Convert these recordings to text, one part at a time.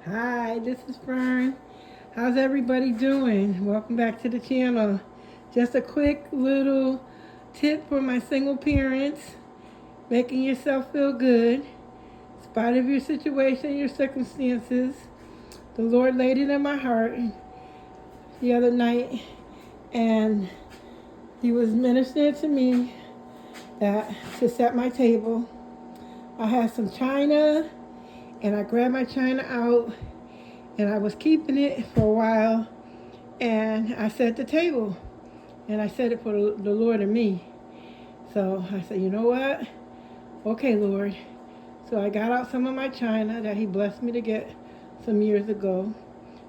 Hi, this is Fern. How's everybody doing? Welcome back to the channel. Just a quick little tip for my single parents. Making yourself feel good. In spite of your situation, your circumstances. The Lord laid it in my heart the other night, and He was ministering to me that to set my table. I had some china, and I grabbed my china out, and I was keeping it for a while, and I set the table, and I set it for the Lord and me. So I said, you know what? Okay, Lord. So I got out some of my china that He blessed me to get some years ago,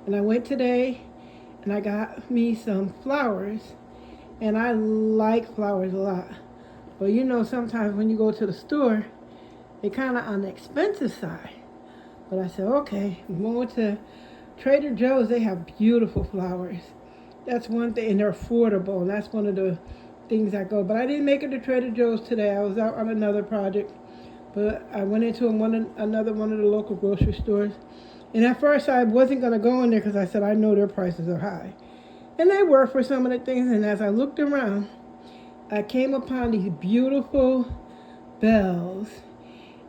and I went today, and I got me some flowers, and I like flowers a lot. But you know, sometimes when you go to the store, they're kind of on the expensive side. But I said, okay, I'm going to Trader Joe's. They have beautiful flowers. That's one thing, and they're affordable. And that's one of the things I go. But I didn't make it to Trader Joe's today. I was out on another project. But I went into another one of the local grocery stores. And at first I wasn't going to go in there because I said, I know their prices are high. And they were for some of the things. And as I looked around, I came upon these beautiful bells.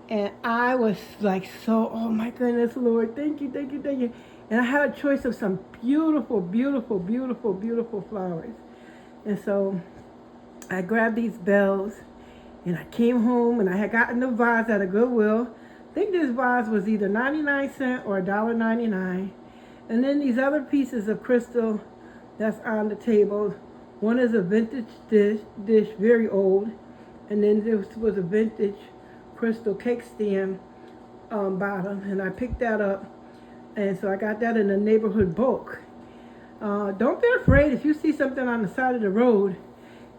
And I was like, so, oh my goodness, Lord, thank you, thank you, thank you. And I had a choice of some beautiful, beautiful, beautiful, beautiful flowers. And so I grabbed these bells, and I came home, and I had gotten the vase at a Goodwill. I think this vase was either 99 cents or $1.99. And then these other pieces of crystal that's on the table. One is a vintage dish, very old. And then this was a vintage crystal cake stand bottom, and I picked that up, and so I got that in the neighborhood bulk. Don't be afraid if you see something on the side of the road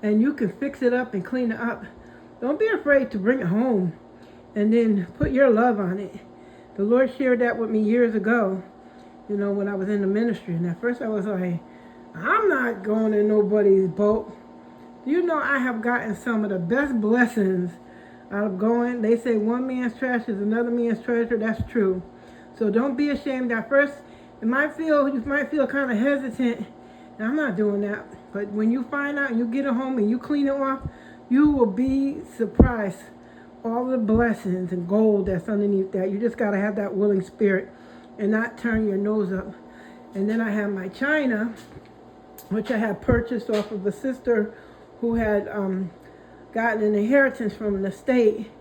and you can fix it up and clean it up. Don't be afraid to bring it home and then put your love on it. The Lord shared that with me years ago, you know, when I was in the ministry, and at first I was like, I'm not going in nobody's boat. You know, I have gotten some of the best blessings out of going. They say one man's trash is another man's treasure. That's true. So don't be ashamed. At first, you might feel kind of hesitant. And I'm not doing that. But when you find out and you get it home and you clean it off, you will be surprised. All the blessings and gold that's underneath that. You just got to have that willing spirit and not turn your nose up. And then I have my china, which I had purchased off of a sister who had gotten an inheritance from the state,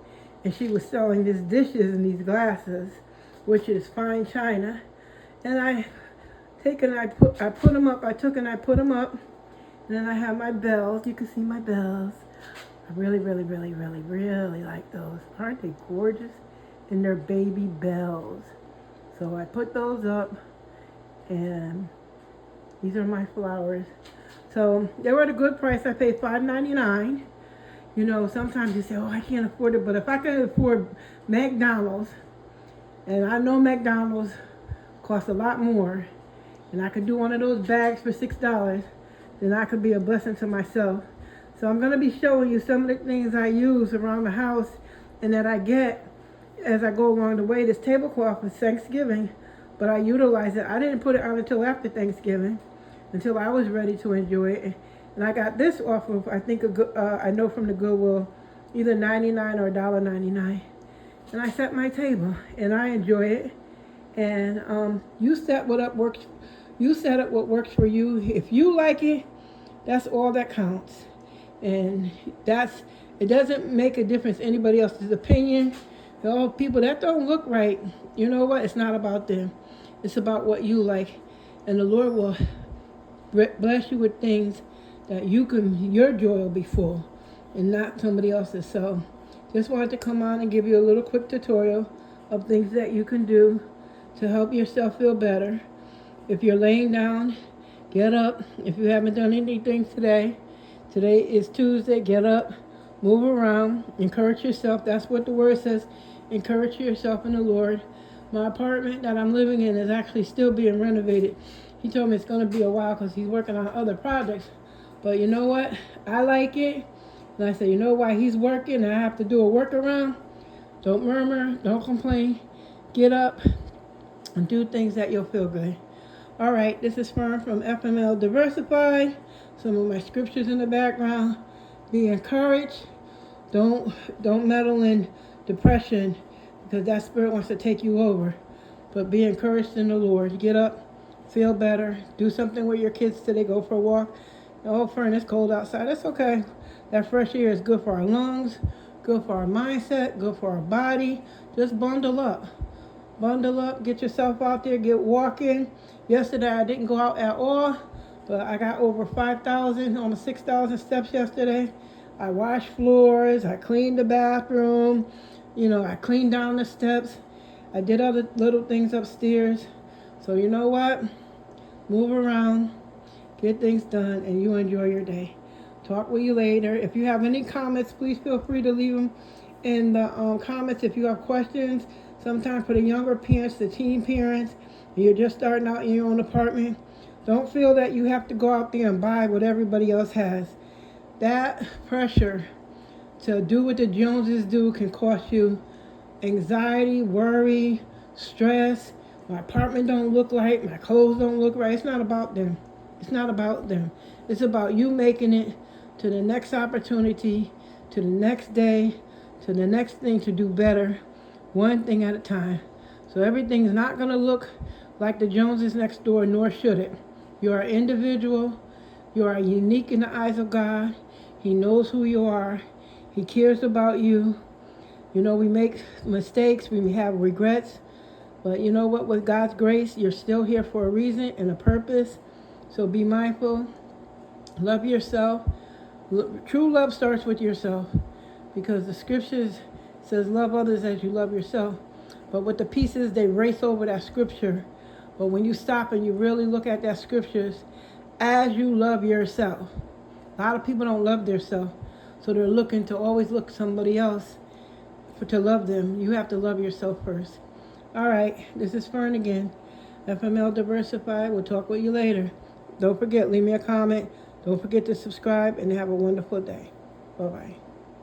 and she was selling these dishes and these glasses, which is fine china. And I took and I put them up, and then I have my bells. You can see my bells. I really, really, really, really, really like those. Aren't they gorgeous? And they're baby bells. So I put those up, and these are my flowers. So they were at a good price. I paid $5.99. You know, sometimes you say, oh, I can't afford it. But if I could afford McDonald's, and I know McDonald's costs a lot more, and I could do one of those bags for $6, then I could be a blessing to myself. So I'm going to be showing you some of the things I use around the house and that I get as I go along the way. This tablecloth is Thanksgiving, but I utilize it. I didn't put it on until after Thanksgiving, until I was ready to enjoy it. And I got this off of, I think, I know from the Goodwill, either 99 or $1.99. And I set my table, and I enjoy it. And you set what works. You set up what works for you. If you like it, that's all that counts. And it doesn't make a difference anybody else's opinion. All people that don't look right, you know what? It's not about them. It's about what you like. And the Lord will bless you with things that your joy will be full and not somebody else's. So just wanted to come on and give you a little quick tutorial of things that you can do to help yourself feel better. If you're laying down, get up. If you haven't done anything today is Tuesday, get up, move around, encourage yourself. That's what the word says. Encourage yourself in the Lord. My apartment that I'm living in is actually still being renovated. He told me it's going to be a while because he's working on other projects. But you know what? I like it. And I said, you know why he's working and I have to do a workaround? Don't murmur. Don't complain. Get up and do things that you'll feel good. All right, this is Fern from FML Diversified. Some of my scriptures in the background. Be encouraged. Don't meddle in depression because that spirit wants to take you over. But be encouraged in the Lord. Get up, feel better, do something with your kids today. Go for a walk. Oh, Fern, it's cold outside. That's okay. That fresh air is good for our lungs, good for our mindset, good for our body. Just bundle up. Bundle up, get yourself out there, get walking. Yesterday I didn't go out at all, but I got over 5,000, almost 6,000 steps yesterday. I washed floors, I cleaned the bathroom, I cleaned down the steps. I did other little things upstairs. So you know what? Move around, get things done, and you enjoy your day. Talk with you later. If you have any comments, please feel free to leave them in the comments. If you have questions, sometimes for the younger parents, the teen parents, and you're just starting out in your own apartment, don't feel that you have to go out there and buy what everybody else has. That pressure to do what the Joneses do can cost you anxiety, worry, stress. My apartment don't look right, my clothes don't look right. It's not about them. It's not about them. It's about you making it to the next opportunity, to the next day, to the next thing to do better, one thing at a time. So everything's not going to look like the Joneses next door, nor should it. You are an individual. You are unique in the eyes of God. He knows who you are. He cares about you. We make mistakes. We have regrets. But you know what? With God's grace, you're still here for a reason and a purpose. So be mindful. Love yourself. True love starts with yourself, because the scriptures says love others as you love yourself. But with the pieces, they race over that scripture. But when you stop and you really look at that scriptures, as you love yourself. A lot of people don't love themselves, so they're looking to always look somebody else to love them. You have to love yourself first. All right, this is Fern again. FML Diversified. We'll talk with you later. Don't forget, leave me a comment. Don't forget to subscribe, and have a wonderful day. Bye-bye.